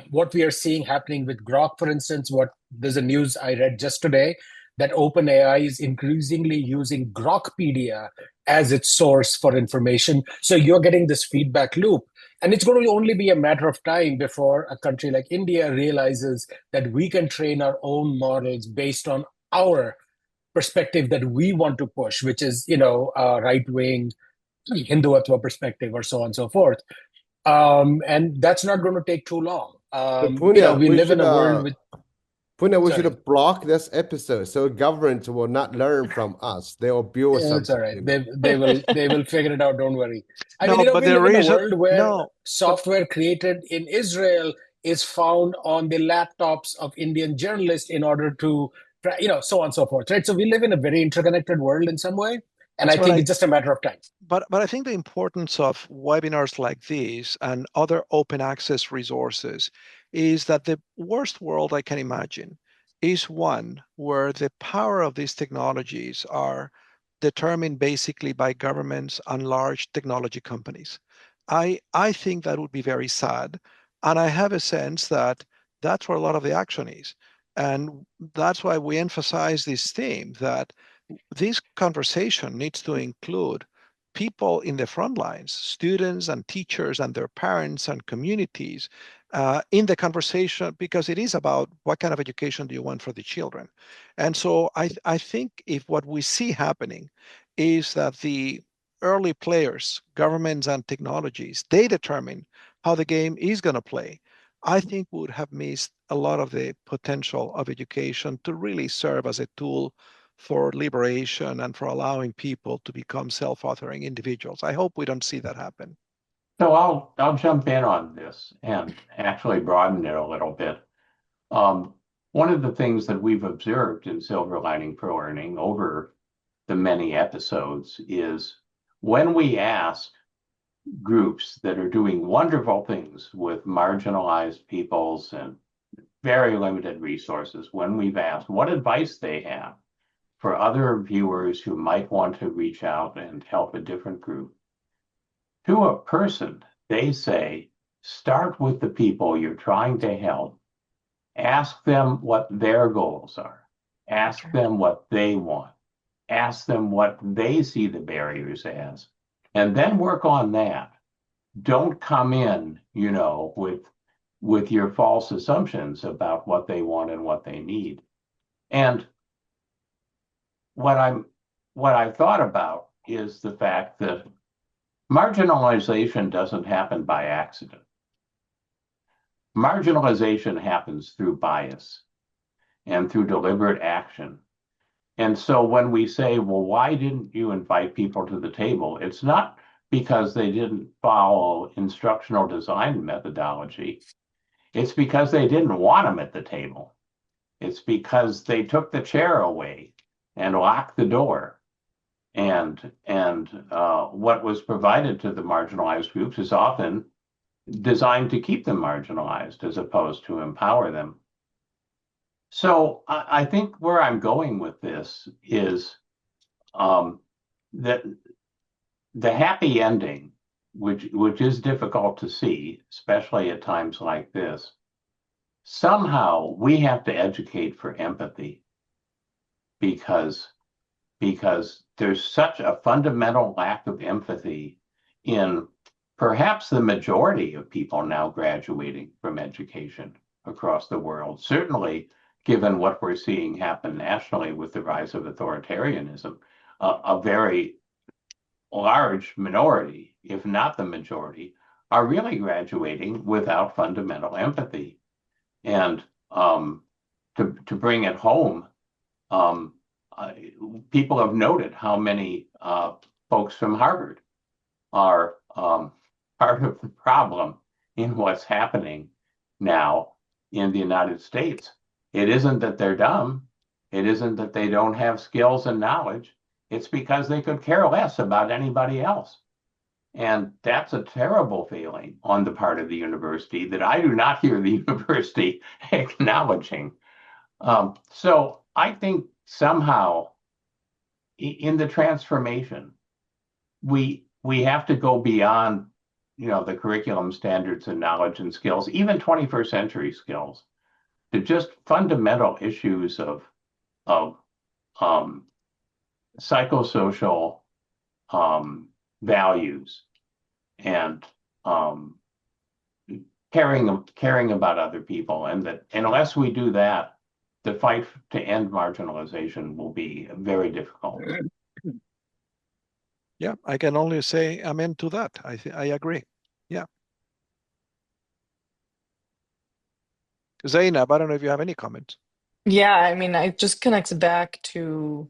what we are seeing happening with Grok, for instance, there's a news I read just today that OpenAI is increasingly using Grokpedia as its source for information. So you're getting this feedback loop. And it's going to only be a matter of time before a country like India realizes that we can train our own models based on our perspective that we want to push, which is, right-wing, Hinduatva perspective, or so on and so forth. And that's not going to take too long. So We live in a world with. Punya, we Sorry. should block this episode so government will not learn from us. They will build It's something, all right. They will figure it out. Don't worry. I mean, No, but we live there in a is a world where no, but software created in Israel is found on the laptops of Indian journalists in order to, so on and so forth, right? So we live in a very interconnected world in some way, and I that's what think it's just a matter of time. but I think the importance of webinars like these and other open access resources is that the worst world I can imagine is one where the power of these technologies are determined basically by governments and large technology companies. I think that would be very sad. And I have a sense that that's where a lot of the action is. And that's why we emphasize this theme that this conversation needs to include people in the front lines, students and teachers and their parents and communities in the conversation, because it is about what kind of education do you want for the children. And so I think if what we see happening is that the early players, governments and technologies, they determine how the game is going to play. I think we would have missed a lot of the potential of education to really serve as a tool for liberation and for allowing people to become self-authoring individuals. I hope we don't see that happen. So I'll jump in on this and actually broaden it a little bit. One of the things that we've observed in Silver Lining for Learning over the many episodes is when we ask groups that are doing wonderful things with marginalized peoples and very limited resources, when we've asked what advice they have for other viewers who might want to reach out and help a different group, to a person, they say, start with the people you're trying to help. Ask them what their goals are. Ask them what they want. Ask them what they see the barriers as, and then work on that. Don't come in, with your false assumptions about what they want and what they need. And what I've thought about is the fact that marginalization doesn't happen by accident. Marginalization happens through bias and through deliberate action. And so when we say, well, why didn't you invite people to the table? It's not because they didn't follow instructional design methodology. It's because they didn't want them at the table. It's because they took the chair away and locked the door. And what was provided to the marginalized groups is often designed to keep them marginalized as opposed to empower them. So I think where I'm going with this is that the happy ending, which is difficult to see, especially at times like this, somehow we have to educate for empathy because there's such a fundamental lack of empathy in perhaps the majority of people now graduating from education across the world. Certainly, given what we're seeing happen nationally with the rise of authoritarianism, a very large minority, if not the majority, are really graduating without fundamental empathy. And to bring it home, people have noted how many folks from Harvard are part of the problem in what's happening now in the United States. It isn't that they're dumb. It isn't that they don't have skills and knowledge. It's because they could care less about anybody else. And that's a terrible feeling on the part of the university that I do not hear the university acknowledging. So I think somehow in the transformation, we have to go beyond, the curriculum standards and knowledge and skills, even 21st century skills, to just fundamental issues of psychosocial values and caring about other people, and that unless we do that, the fight to end marginalization will be very difficult. Yeah, I can only say amen to that. I agree. Yeah. Zainab, I don't know if you have any comments. Yeah, I mean, it just connects back to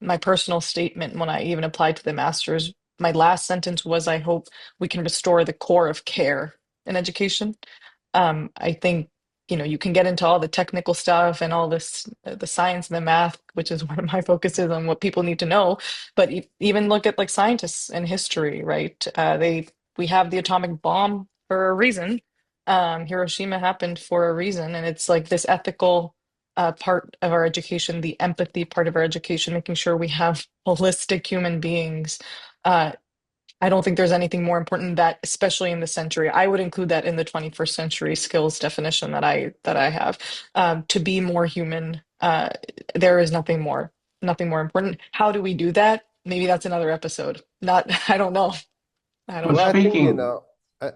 my personal statement when I even applied to the master's. My last sentence was, I hope we can restore the core of care in education. I think, you can get into all the technical stuff and all this, the science and the math, which is one of my focuses on what people need to know. But even look at like scientists in history, right? We have the atomic bomb for a reason. Hiroshima happened for a reason, and it's like this ethical part of our education, the empathy part of our education, making sure we have holistic human beings. Uh, I don't think there's anything more important than that, especially in this century. I would include that in the 21st century skills definition that I have. To be more human, there is nothing more important. How do we do that? Maybe that's another episode. Not, I don't know. I don't Well, Well, I know. think, speaking,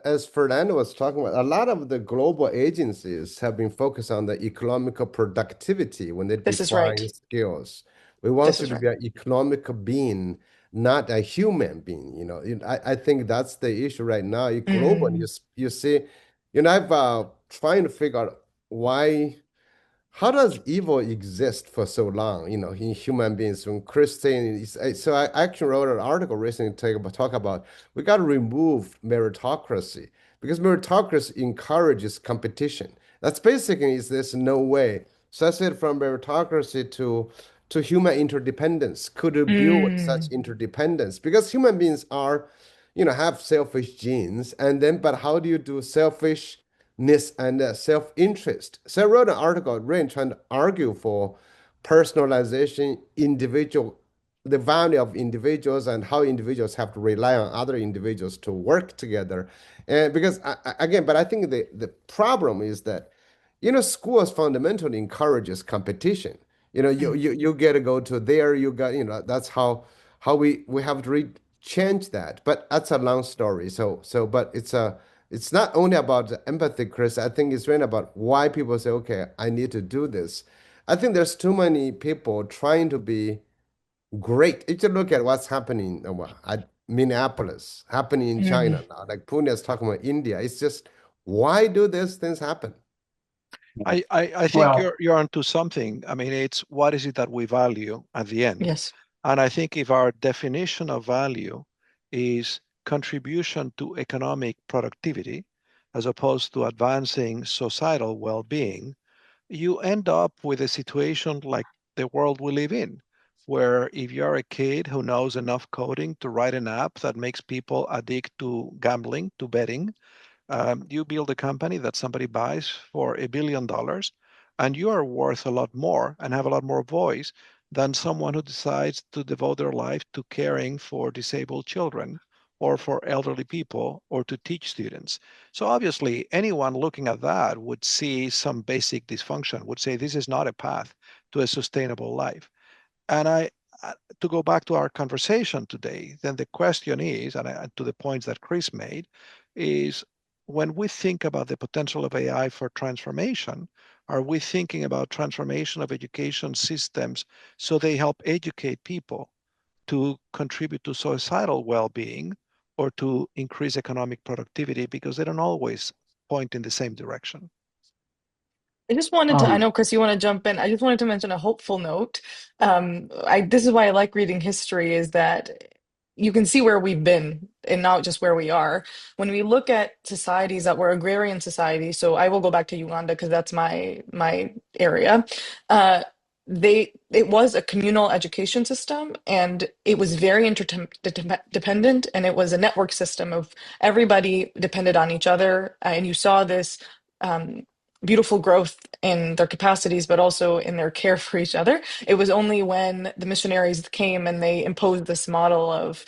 as Fernando was talking about, a lot of the global agencies have been focused on the economical productivity when they This is define right. skills. We want This you is to right. be an economical being, not a human being. I think that's the issue right now. Globally, Mm, you see, I've trying to figure out why. How does evil exist for so long, in human beings? When Christian, so I actually wrote an article recently talk about we got to remove meritocracy because meritocracy encourages competition. That's basically is there's no way. So I said from meritocracy to human interdependence. Could you build such mm, interdependence? Because human beings are, have selfish genes, and then but how do you do selfish? And self-interest. So I wrote an article really trying to argue for personalization, the value of individuals and how individuals have to rely on other individuals to work together. And because again, but I think the problem is that, schools fundamentally encourages competition. mm. You get to go to there, you got, that's how we have to change that. But that's a long story. But it's not only about the empathy, Chris. I think it's really about why people say, okay, I need to do this. I think there's too many people trying to be great. If you look at what's happening at Minneapolis, happening in China Mm. now, like Pune is talking about India, it's just why do these things happen? I think well, you're onto something. I mean, it's what is it that we value at the end? Yes. And I think if our definition of value is contribution to economic productivity as opposed to advancing societal well-being, you end up with a situation like the world we live in, where if you're a kid who knows enough coding to write an app that makes people addict to gambling, to betting, you build a company that somebody buys for $1 billion, and you are worth a lot more and have a lot more voice than someone who decides to devote their life to caring for disabled children or for elderly people or to teach students. So obviously, anyone looking at that would see some basic dysfunction, would say this is not a path to a sustainable life. And to go back to our conversation today, then the question is, and to the points that Chris made, is when we think about the potential of AI for transformation, are we thinking about transformation of education systems so they help educate people to contribute to societal well-being or to increase economic productivity because they don't always point in the same direction? I just wanted to, I um, know, Chris, you want to jump in. I just wanted to mention a hopeful note. This is why I like reading history, is that you can see where we've been and not just where we are. When we look at societies that were agrarian societies, so I will go back to Uganda because that's my area. Uh, it was a communal education system, and it was very interdependent, and it was a network system of everybody depended on each other, and you saw this. Beautiful growth in their capacities, but also in their care for each other. It was only when the missionaries came and they imposed this model of,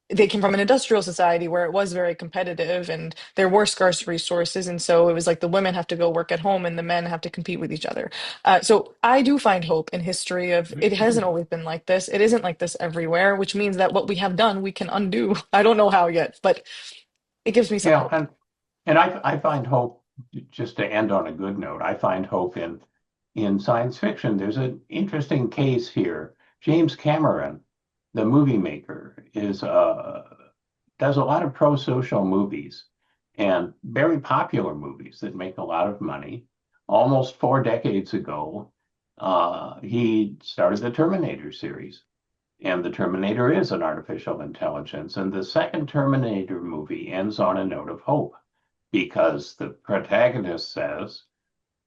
they came from an industrial society where it was very competitive and there were scarce resources. And so it was like the women have to go work at home and the men have to compete with each other. So I do find hope in history of it hasn't always been like this. It isn't like this everywhere, which means that what we have done, we can undo. I don't know how yet, but it gives me some yeah, hope. and I find hope, just to end on a good note, I find hope in science fiction. There's an interesting case here. James Cameron the movie maker, is does a lot of pro-social movies and very popular movies that make a lot of money. Almost 4 decades ago, he started the Terminator series. And the Terminator is an artificial intelligence. And the second Terminator movie ends on a note of hope because the protagonist says,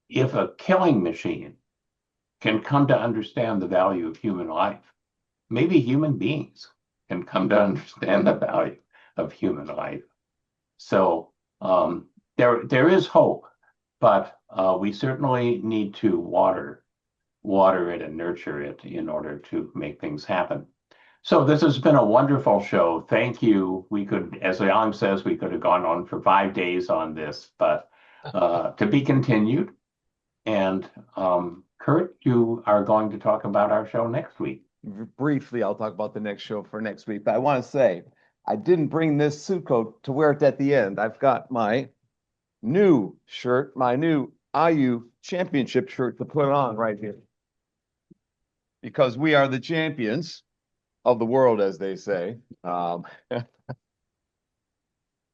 if a killing machine can come to understand the value of human life, maybe human beings can come to understand the value of human life. So there is hope, but we certainly need to water it and nurture it in order to make things happen. So this has been a wonderful show. Thank you. We could, as Leon says, we could have gone on for 5 days on this, but to be continued. And Kurt, you are going to talk about our show next week. Briefly, I'll talk about the next show for next week, but I want to say I didn't bring this suit coat to wear it at the end. I've got my new shirt, my new IU championship shirt to put on right here. Because we are the champions of the world, as they say. I've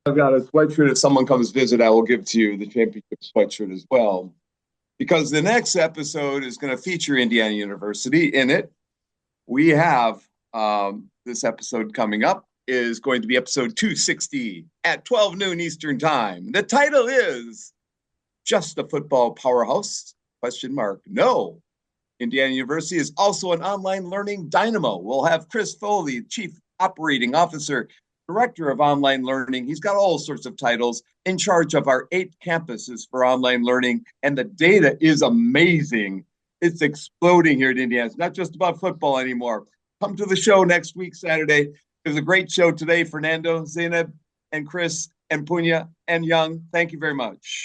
got a sweatshirt. If someone comes visit, I will give to you the championship sweatshirt as well. Because the next episode is going to feature Indiana University in it. We have this episode coming up is going to be episode 260 at 12 noon Eastern time. The title is Just a Football Powerhouse? ? No. Indiana University is also an online learning dynamo. We'll have Chris Foley, Chief Operating Officer, Director of Online Learning. He's got all sorts of titles, in charge of our 8 campuses for online learning. And the data is amazing. It's exploding here at Indiana. It's not just about football anymore. Come to the show next week, Saturday. It was a great show today. Fernando, Zainab, and Chris, and Punya, and Young. Thank you very much.